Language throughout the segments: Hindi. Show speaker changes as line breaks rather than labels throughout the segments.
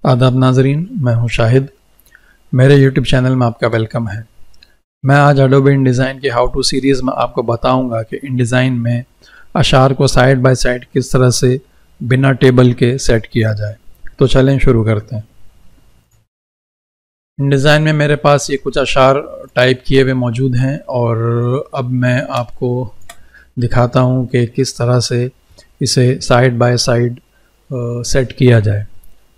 आदाब नाजरीन, मैं हूं शाहिद। मेरे YouTube चैनल में आपका वेलकम है। मैं आज एडोबी InDesign की हाउ टू सीरीज़ में आपको बताऊंगा कि InDesign में अशार को साइड बाय साइड किस तरह से बिना टेबल के सेट किया जाए। तो चलें शुरू करते हैं। InDesign में मेरे पास ये कुछ अशार टाइप किए हुए मौजूद हैं और अब मैं आपको दिखाता हूं कि किस तरह से इसे साइड बाय साइड सेट किया जाए।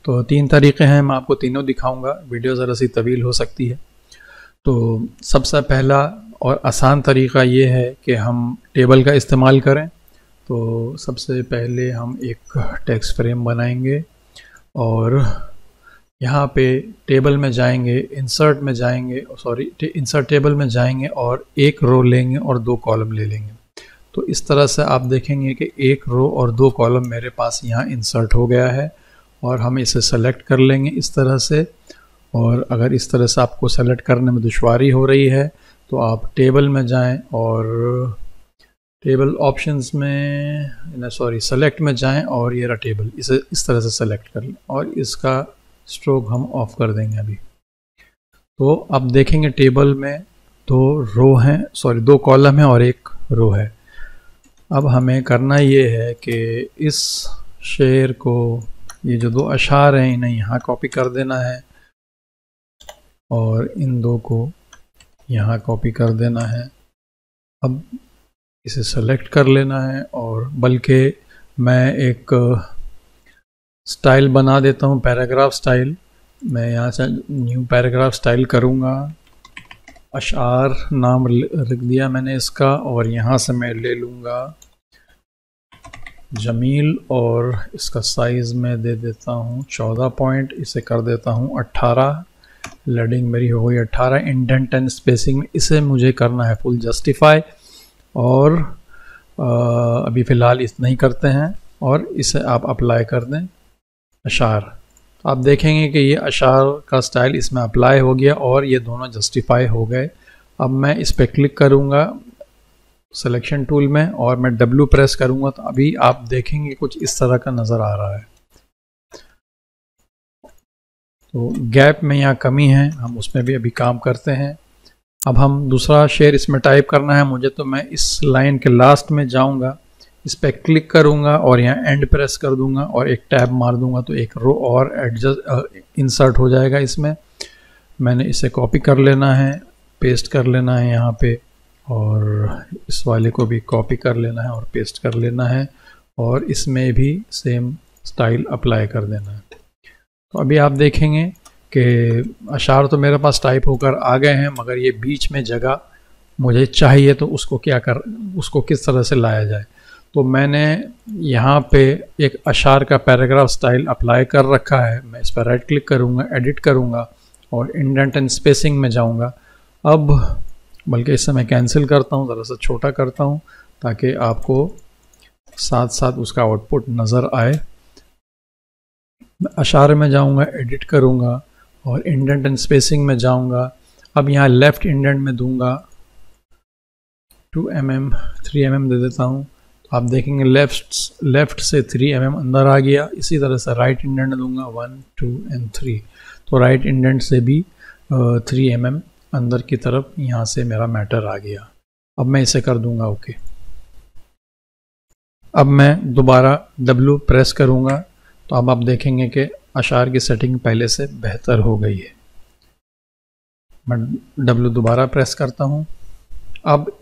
तो 3 तरीक़े हैं, मैं आपको तीनों दिखाऊंगा। वीडियो ज़रा सी तवील हो सकती है। तो सबसे पहला और आसान तरीक़ा ये है कि हम टेबल का इस्तेमाल करें। तो सबसे पहले हम एक टेक्स्ट फ्रेम बनाएंगे और यहाँ पे टेबल में जाएंगे, इंसर्ट टेबल में जाएंगे और एक रो लेंगे और 2 कॉलम ले लेंगे। तो इस तरह से आप देखेंगे कि एक रो और 2 कॉलम मेरे पास यहाँ इंसर्ट हो गया है और हम इसे सेलेक्ट कर लेंगे इस तरह से। और अगर इस तरह से आपको सेलेक्ट करने में दुश्वारी हो रही है तो आप टेबल में जाएं और टेबल ऑप्शंस में सेलेक्ट में जाएं और ये रहा टेबल, इसे इस तरह से सेलेक्ट कर लें और इसका स्ट्रोक हम ऑफ कर देंगे अभी। तो अब देखेंगे टेबल में 2 कॉलम है और 1 रो है। अब हमें करना ये है कि इस शेर को, ये जो 2 अशार हैं, इन्हें यहाँ कॉपी कर देना है और इन 2 को यहाँ कॉपी कर देना है। अब इसे सेलेक्ट कर लेना है और बल्कि मैं एक स्टाइल बना देता हूँ, पैराग्राफ स्टाइल। मैं यहाँ से न्यू पैराग्राफ स्टाइल करूँगा। अशार नाम रख दिया मैंने इसका और यहाँ से मैं ले लूँगा जमील और इसका साइज़ में दे देता हूँ 14 पॉइंट, इसे कर देता हूँ 18। लेडिंग मेरी हो गई 18। इंडेंट एंड स्पेसिंग में इसे मुझे करना है फुल जस्टिफाई और अभी फ़िलहाल इतना ही करते हैं और इसे आप अप्लाई कर दें अशार। आप देखेंगे कि ये अशार का स्टाइल इसमें अप्लाई हो गया और ये दोनों जस्टिफाई हो गए। अब मैं इस पर क्लिक करूँगा सिलेक्शन टूल में और मैं W प्रेस करूँगा तो अभी आप देखेंगे कुछ इस तरह का नज़र आ रहा है। तो गैप में यहाँ कमी है, हम उसमें भी अभी काम करते हैं। अब हम दूसरा शेर इसमें टाइप करना है मुझे, तो मैं इस लाइन के लास्ट में जाऊँगा, इस पर क्लिक करूँगा और यहाँ एंड प्रेस कर दूँगा और एक टैब मार दूँगा तो एक रो और इंसर्ट हो जाएगा इसमें। मैंने इसे कॉपी कर लेना है, पेस्ट कर लेना है यहाँ पे और इस वाले को भी कॉपी कर लेना है और पेस्ट कर लेना है और इसमें भी सेम स्टाइल अप्लाई कर देना है। तो अभी आप देखेंगे कि अशार तो मेरे पास टाइप होकर आ गए हैं, मगर ये बीच में जगह मुझे चाहिए तो उसको किस तरह से लाया जाए। तो मैंने यहाँ पे एक अशार का पैराग्राफ स्टाइल अप्लाई कर रखा है। मैं इस पर राइट क्लिक करूँगा, एडिट करूँगा और इंडेंट एंड स्पेसिंग में जाऊँगा। अब बल्कि इसे मैं कैंसिल करता हूँ, ज़रा सा छोटा करता हूँ ताकि आपको साथ साथ उसका आउटपुट नज़र आए। मैं अशार में जाऊँगा, एडिट करूँगा और इंडेंट एंड स्पेसिंग में जाऊँगा। अब यहाँ लेफ़्ट इंडेंट में दूँगा 2 mm, 3 mm दे देता हूँ। आप देखेंगे लेफ़्ट से 3 mm अंदर आ गया। इसी तरह से राइट इंडेंट दूंगा 1, 2 और 3। तो राइट इंडेंट से भी 3 mm अंदर की तरफ यहाँ से मेरा मैटर आ गया। अब मैं इसे कर दूंगा ओके। अब मैं दोबारा W प्रेस करूँगा तो अब आप देखेंगे कि अशार की सेटिंग पहले से बेहतर हो गई है। मैं W दोबारा प्रेस करता हूँ। अब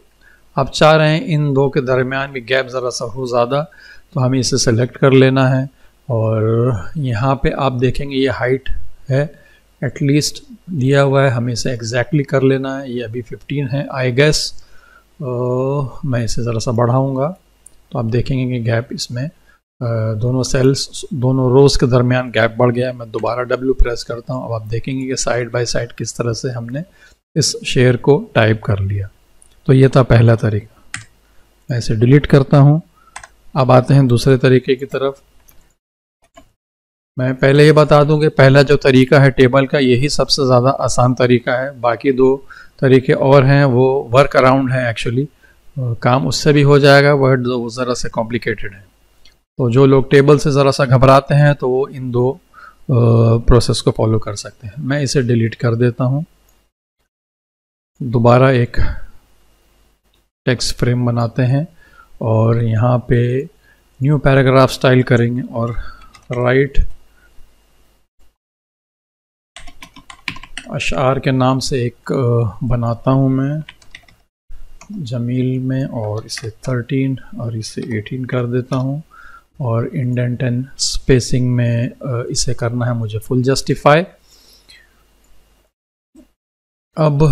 आप चाह रहे हैं इन 2 के दरमियान भी गैप ज़रा सा हो ज़्यादा, तो हमें इसे सेलेक्ट कर लेना है और यहाँ पे आप देखेंगे ये हाइट है एटलीस्ट दिया हुआ है, हमें इसे एग्जैक्टली कर लेना है। ये अभी 15 है आई गेस। मैं इसे ज़रा सा बढ़ाऊँगा तो आप देखेंगे कि गैप इसमें दोनों रोज़ के दरमियान गैप बढ़ गया है। मैं दोबारा W प्रेस करता हूँ। अब आप देखेंगे कि साइड बाय साइड किस तरह से हमने इस शेर को टाइप कर लिया। तो ये था पहला तरीका। मैं इसे डिलीट करता हूँ। अब आते हैं दूसरे तरीके की तरफ। मैं पहले ये बता दूं कि पहला जो तरीका है टेबल का, यही सबसे ज़्यादा आसान तरीका है। बाकी 2 तरीके और हैं, वो वर्क अराउंड है एक्चुअली, काम उससे भी हो जाएगा, वो ज़रा से कॉम्प्लिकेटेड है। तो जो लोग टेबल से ज़रा सा घबराते हैं तो वो इन 2 प्रोसेस को फॉलो कर सकते हैं। मैं इसे डिलीट कर देता हूँ। दोबारा एक टेक्स्ट फ्रेम बनाते हैं और यहाँ पे न्यू पैराग्राफ स्टाइल करेंगे और राइट अशार के नाम से एक बनाता हूँ मैं जमील में, और इसे 13 और इसे 18 कर देता हूँ। और इंडेंट एंड स्पेसिंग में इसे करना है मुझे फुल जस्टिफाई। अब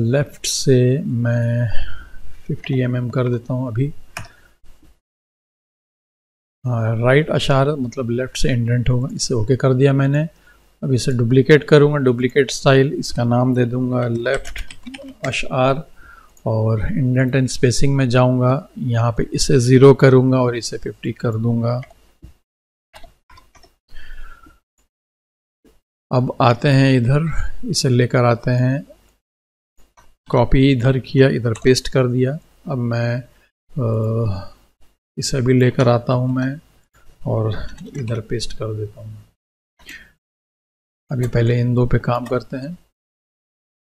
लेफ़्ट से मैं 50 mm कर देता हूँ अभी। राइट अशार मतलब लेफ़्ट से इंडेंट होगा, इसे ओके कर दिया मैंने। अब इसे डुप्लिकेट करूँगा, डुप्लिकेट स्टाइल, इसका नाम दे दूँगा लेफ़्ट अशार। और इंडेंट एंड स्पेसिंग में जाऊँगा, यहाँ पे इसे 0 करूँगा और इसे 50 कर दूँगा। अब आते हैं इधर, इसे लेकर आते हैं, कॉपी इधर किया, इधर पेस्ट कर दिया। अब मैं इसे भी लेकर आता हूँ मैं और इधर पेस्ट कर देता हूँ। अभी पहले इन दो पे काम करते हैं।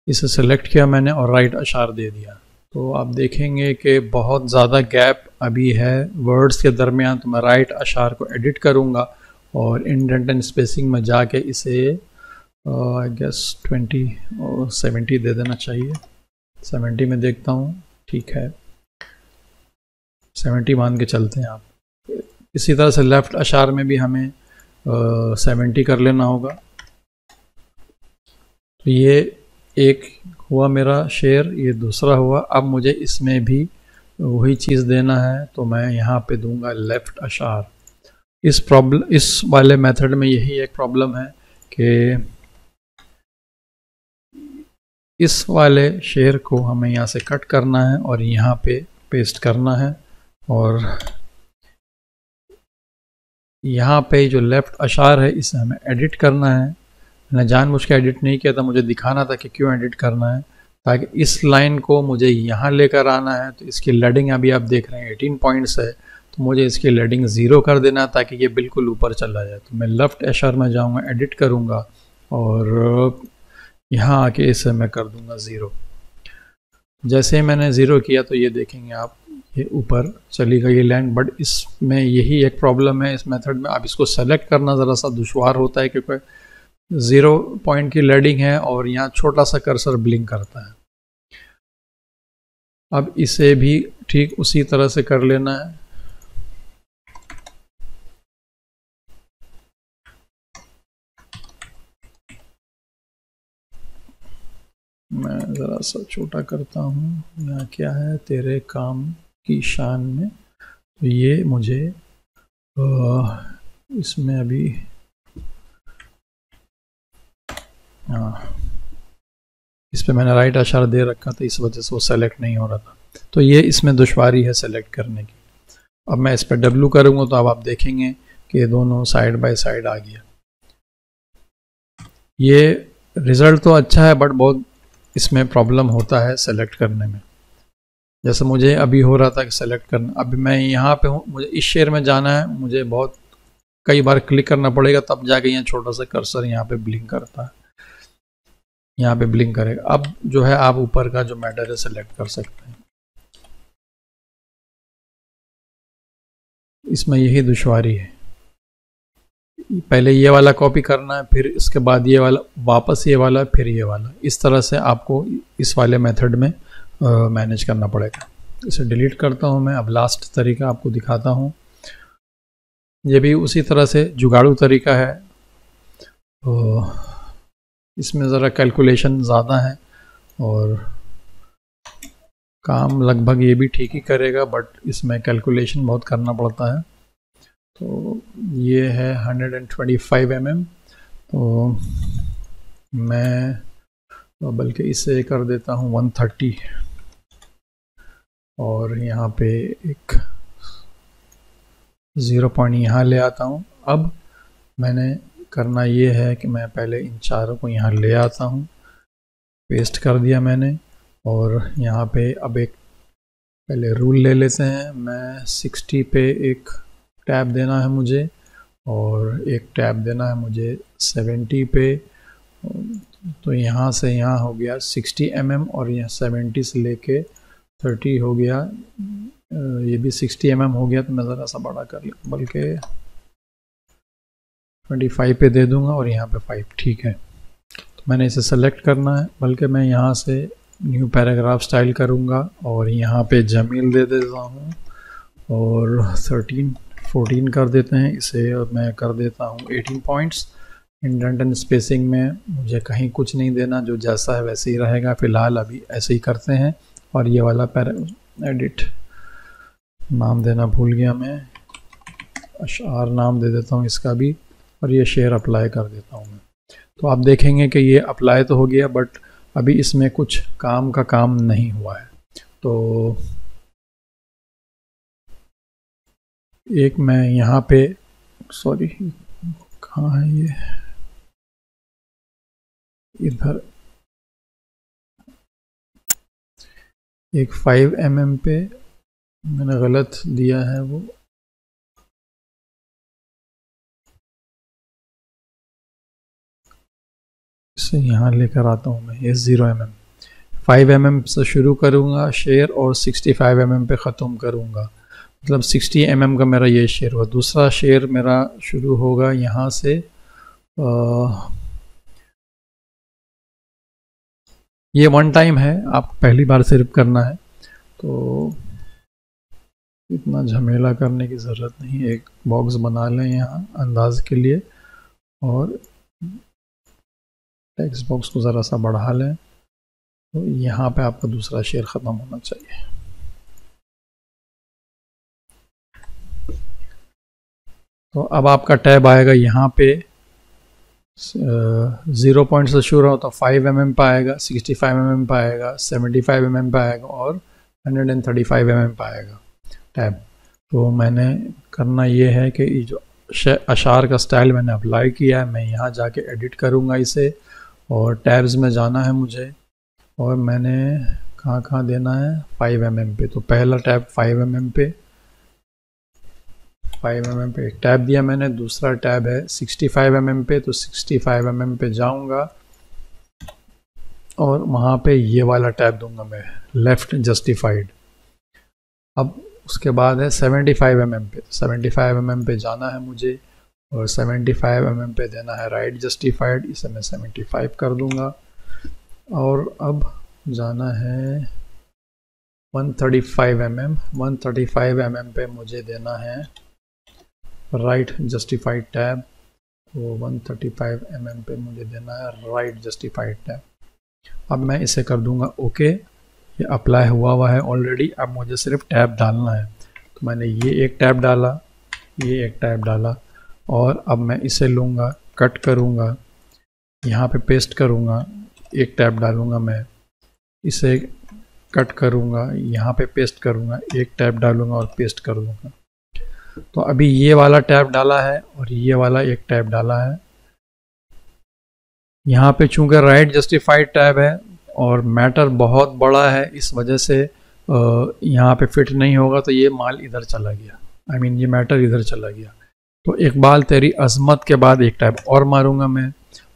इसे सेलेक्ट किया मैंने और राइट अशार दे दिया, तो आप देखेंगे कि बहुत ज़्यादा गैप अभी है वर्ड्स के दरमियान। तो मैं राइट अशार को एडिट करूँगा और इंडेंट एंड स्पेसिंग में जाके इसे आई गेस 20 और 70 दे देना चाहिए। 70 में देखता हूँ, ठीक है, 70 मान के चलते हैं आप। इसी तरह से लेफ़्ट अशार में भी हमें 70 कर लेना होगा। तो ये एक हुआ मेरा शेर, ये दूसरा हुआ। अब मुझे इसमें भी वही चीज़ देना है, तो मैं यहाँ पे दूंगा लेफ़्ट अशार। इस वाले मेथड में यही एक प्रॉब्लम है कि इस वाले शेर को हमें यहाँ से कट करना है और यहाँ पे पेस्ट करना है। और यहाँ पे जो लेफ़्ट अशार है इसे हमें एडिट करना है। मैंने जानबूझ के एडिट नहीं किया था, मुझे दिखाना था कि क्यों एडिट करना है, ताकि इस लाइन को मुझे यहाँ लेकर आना है। तो इसकी लेडिंग अभी आप देख रहे हैं 18 पॉइंट्स है, तो मुझे इसकी लेडिंग 0 कर देना है ताकि ये बिल्कुल ऊपर चला जाए। तो मैं लेफ़्ट अशार में जाऊँगा, एडिट करूँगा और यहाँ आके इसे मैं कर दूँगा 0। जैसे ही मैंने 0 किया तो ये देखेंगे आप, ये ऊपर चली गई ये लाइन। बट इसमें यही एक प्रॉब्लम है इस मेथड में, आप इसको सेलेक्ट करना ज़रा सा दुश्वार होता है क्योंकि 0 पॉइंट की लेडिंग है और यहाँ छोटा सा कर्सर ब्लिंक करता है। अब इसे भी ठीक उसी तरह से कर लेना है। मैं ज़रा सा छोटा करता हूँ। यहाँ क्या है, तेरे काम की शान में, तो ये मुझे इसमें अभी इस पे मैंने राइट अशार दे रखा था, इस वजह से वो सेलेक्ट नहीं हो रहा था। तो ये इसमें दुश्वारी है सेलेक्ट करने की। अब मैं इस पर W करूँगा तो अब आप देखेंगे कि दोनों साइड बाय साइड आ गया। ये रिज़ल्ट तो अच्छा है बट बहुत इसमें प्रॉब्लम होता है सेलेक्ट करने में। जैसे मुझे अभी हो रहा था कि सेलेक्ट करना, अभी मैं यहाँ पे हूँ, मुझे इस शेयर में जाना है, मुझे बहुत कई बार क्लिक करना पड़ेगा तब जाके यहाँ छोटा सा कर्सर यहाँ पे ब्लिंक करता है, यहाँ पे ब्लिंक करेगा। अब जो है आप ऊपर का जो मैटर है सेलेक्ट कर सकते हैं। इसमें यही दुश्वारी है, पहले ये वाला कॉपी करना है, फिर इसके बाद ये वाला, वापस ये वाला, फिर ये वाला। इस तरह से आपको इस वाले मेथड में मैनेज करना पड़ेगा। इसे डिलीट करता हूँ मैं। अब लास्ट तरीका आपको दिखाता हूँ, ये भी उसी तरह से जुगाड़ू तरीका है। इसमें ज़रा कैलकुलेशन ज़्यादा है और काम लगभग ये भी ठीक ही करेगा, बट इसमें कैलकुलेशन बहुत करना पड़ता है। तो ये है 125 mm, तो मैं बल्कि इसे कर देता हूँ 130 और यहाँ पे एक 0 पॉइंट यहाँ ले आता हूँ। अब मैंने करना ये है कि मैं पहले इन चारों को यहाँ ले आता हूँ, पेस्ट कर दिया मैंने। और यहाँ पे अब एक पहले रूल ले लेते हैं। मैं 60 पे एक टैब देना है मुझे और एक टैब देना है मुझे 70 पे, तो यहाँ से यहाँ हो गया 60 mm और यहाँ 70 से लेके 30 हो गया, ये भी 60 mm हो गया, तो मैं ज़रा सा बड़ा कर लूँ, बल्कि 25 पे दे दूंगा और यहाँ पे 5, ठीक है। तो मैंने इसे सेलेक्ट करना है, बल्कि मैं यहाँ से न्यू पैराग्राफ स्टाइल करूँगा और यहाँ पे जमील दे देता हूँ और 14 कर देते हैं इसे, और मैं कर देता हूँ 18 पॉइंट्स। इंडेंट एंड स्पेसिंग में मुझे कहीं कुछ नहीं देना, जो जैसा है वैसे ही रहेगा। फ़िलहाल अभी ऐसे ही करते हैं। और ये वाला एडिट नाम देना भूल गया मैं, अशार नाम दे देता हूँ इसका भी, और ये शेयर अप्लाई कर देता हूँ मैं। तो आप देखेंगे कि ये अप्लाई तो हो गया, बट अभी इसमें कुछ काम नहीं हुआ है। तो एक मैं यहाँ पे, सॉरी कहाँ है ये, इधर एक 5 mm पे मैंने गलत दिया है, वो इसे यहाँ लेकर आता हूँ मैं। ये 0 mm 5 mm से शुरू करूँगा शेयर और 65 mm पे ख़त्म करूँगा, मतलब 60 mm का मेरा ये शेयर हुआ। दूसरा शेयर मेरा शुरू होगा यहाँ से, ये 1 टाइम है, आप पहली बार सिर्फ करना है, तो इतना झमेला करने की ज़रूरत नहीं। एक बॉक्स बना लें यहाँ अंदाज के लिए और टेक्स्ट बॉक्स को ज़रा सा बढ़ा लें, तो यहाँ पे आपका दूसरा शेयर ख़त्म होना चाहिए। तो अब आपका टैब आएगा यहाँ पे, 0 पॉइंट से शुरू हो तो 5 mm पे आएगा, 65 mm पे आएगा, 75 mm पे आएगा और 135 mm पे आएगा टैब। तो मैंने करना ये है कि ये जो अशार का स्टाइल मैंने अप्लाई किया है, मैं यहाँ जाके एडिट करूँगा इसे, और टैब्स में जाना है मुझे, और मैंने कहाँ देना है 5 mm पे। तो पहला टैब 5 mm पे, 5 mm पे एक टैब दिया मैंने। दूसरा टैब है 65 mm पे, तो 65 mm पे जाऊंगा और वहाँ पे ये वाला टैब दूंगा मैं, लेफ़्ट जस्टिफाइड। अब उसके बाद है 75 mm पे, तो 75 mm पे जाना है मुझे और 75 mm पे देना है राइट जस्टिफाइड, इसे मैं 75 कर दूंगा। और अब जाना है 135 mm, 135 mm पे मुझे देना है राइट जस्टिफाइड टैब, तो 135 mm पे मुझे देना है राइट जस्टिफाइड टैब। अब मैं इसे कर दूंगा ओके, ये अप्लाई हुआ है ऑलरेडी। अब मुझे सिर्फ टैब डालना है, तो मैंने ये एक टैब डाला, ये एक टैब डाला, और अब मैं इसे लूँगा, कट करूँगा, यहाँ पे पेस्ट करूँगा, एक टैब डालूँगा मैं, इसे कट करूँगा, यहाँ पे पेस्ट करूँगा, एक टैब डालूँगा और पेस्ट कर दूँगा। तो अभी ये वाला टैब डाला है और ये वाला एक टैब डाला है। यहाँ पे चूँकि राइट जस्टिफाइड टैब है और मैटर बहुत बड़ा है, इस वजह से यहाँ पे फिट नहीं होगा, तो ये माल इधर चला गया, I mean ये मैटर इधर चला गया। तो इकबाल तेरी अज़मत के बाद एक टैब और मारूंगा मैं,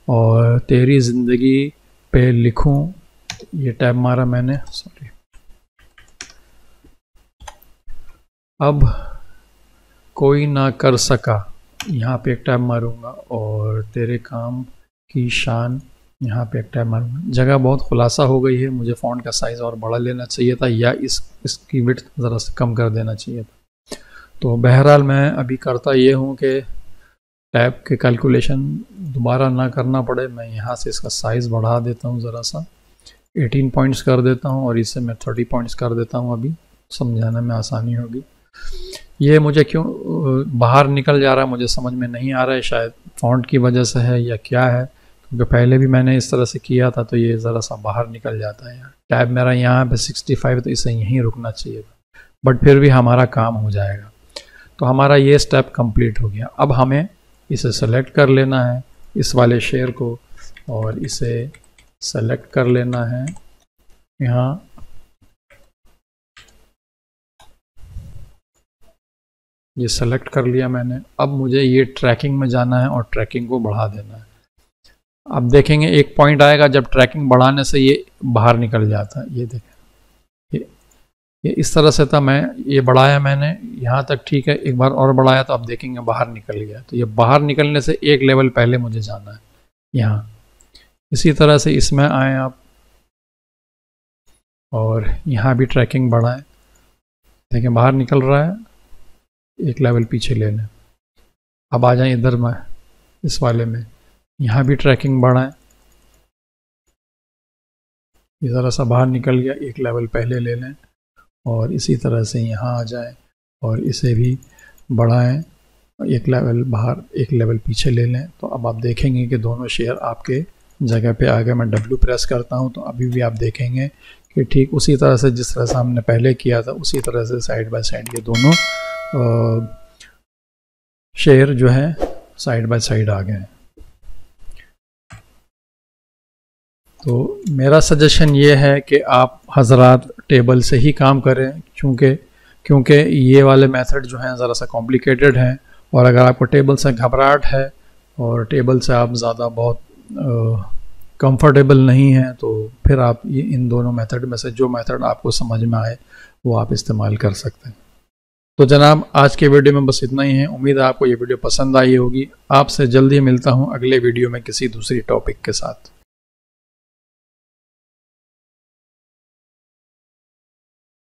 और तेरी ज़िंदगी पे लिखूं, ये टैब मारा मैंने, सॉरी। अब कोई ना कर सका, यहाँ पे एक टैब मारूंगा, और तेरे काम की शान, यहाँ पे एक टैब मारूंगा। जगह बहुत खुलासा हो गई है, मुझे फ़ॉन्ट का साइज़ और बड़ा लेना चाहिए था, या इसकी विड्थ ज़रा से कम कर देना चाहिए था। तो बहरहाल मैं अभी करता ये हूँ कि टैब के कैलकुलेशन दोबारा ना करना पड़े, मैं यहाँ से इसका साइज़ बढ़ा देता हूँ, ज़रा सा 18 पॉइंट्स कर देता हूँ, और इसे मैं 30 पॉइंट्स कर देता हूँ, अभी समझाने में आसानी होगी। ये मुझे क्यों बाहर निकल जा रहा है मुझे समझ में नहीं आ रहा है, शायद फ़ॉन्ट की वजह से है या क्या है, क्योंकि पहले भी मैंने इस तरह से किया था, तो ये ज़रा सा बाहर निकल जाता है। यार टैब मेरा यहाँ पे 65, तो इसे यहीं रुकना चाहिए था, बट फिर भी हमारा काम हो जाएगा। तो हमारा ये स्टेप कंप्लीट हो गया। अब हमें इसे सेलेक्ट कर लेना है, इस वाले शेयर को, और इसे सेलेक्ट कर लेना है यहाँ, ये सेलेक्ट कर लिया मैंने। अब मुझे ये ट्रैकिंग में जाना है और ट्रैकिंग को बढ़ा देना है। अब देखेंगे एक पॉइंट आएगा जब ट्रैकिंग बढ़ाने से ये बाहर निकल जाता है। ये देखें, ये इस तरह से था, मैं ये बढ़ाया मैंने यहाँ तक, ठीक है। एक बार और बढ़ाया तो अब देखेंगे बाहर निकल गया। तो ये बाहर निकलने से एक लेवल पहले मुझे जाना है यहाँ। इसी तरह से इसमें आए आप और यहाँ भी ट्रैकिंग बढ़ाएं। देखें बाहर निकल रहा है, एक लेवल पीछे ले लें। अब आ जाएं इधर में, इस वाले में, यहाँ भी ट्रैकिंग बढ़ाएं। इस तरह से बाहर निकल गया, एक लेवल पहले ले लें। और इसी तरह से यहाँ आ जाएं और इसे भी बढ़ाएं, एक लेवल बाहर एक लेवल पीछे ले लें। तो अब आप देखेंगे कि दोनों शेयर आपके जगह पे आ गए। मैं W प्रेस करता हूँ तो अभी भी आप देखेंगे कि ठीक उसी तरह से जिस तरह से हमने पहले किया था उसी तरह से साइड बाय साइड ये दोनों शेयर जो है साइड बाय साइड आ गए हैं। तो मेरा सजेशन ये है कि आप हजरात टेबल से ही काम करें, क्योंकि ये वाले मेथड जो हैं ज़रा सा कॉम्प्लिकेटेड हैं। और अगर आपको टेबल से घबराहट है और टेबल से आप ज़्यादा बहुत कंफर्टेबल नहीं हैं तो फिर आप ये इन दोनों मेथड में से जो मेथड आपको समझ में आए वो आप इस्तेमाल कर सकते हैं। तो जनाब आज के वीडियो में बस इतना ही है। उम्मीद है आपको ये वीडियो पसंद आई होगी। आपसे जल्दी मिलता हूँ अगले वीडियो में किसी दूसरी टॉपिक के साथ।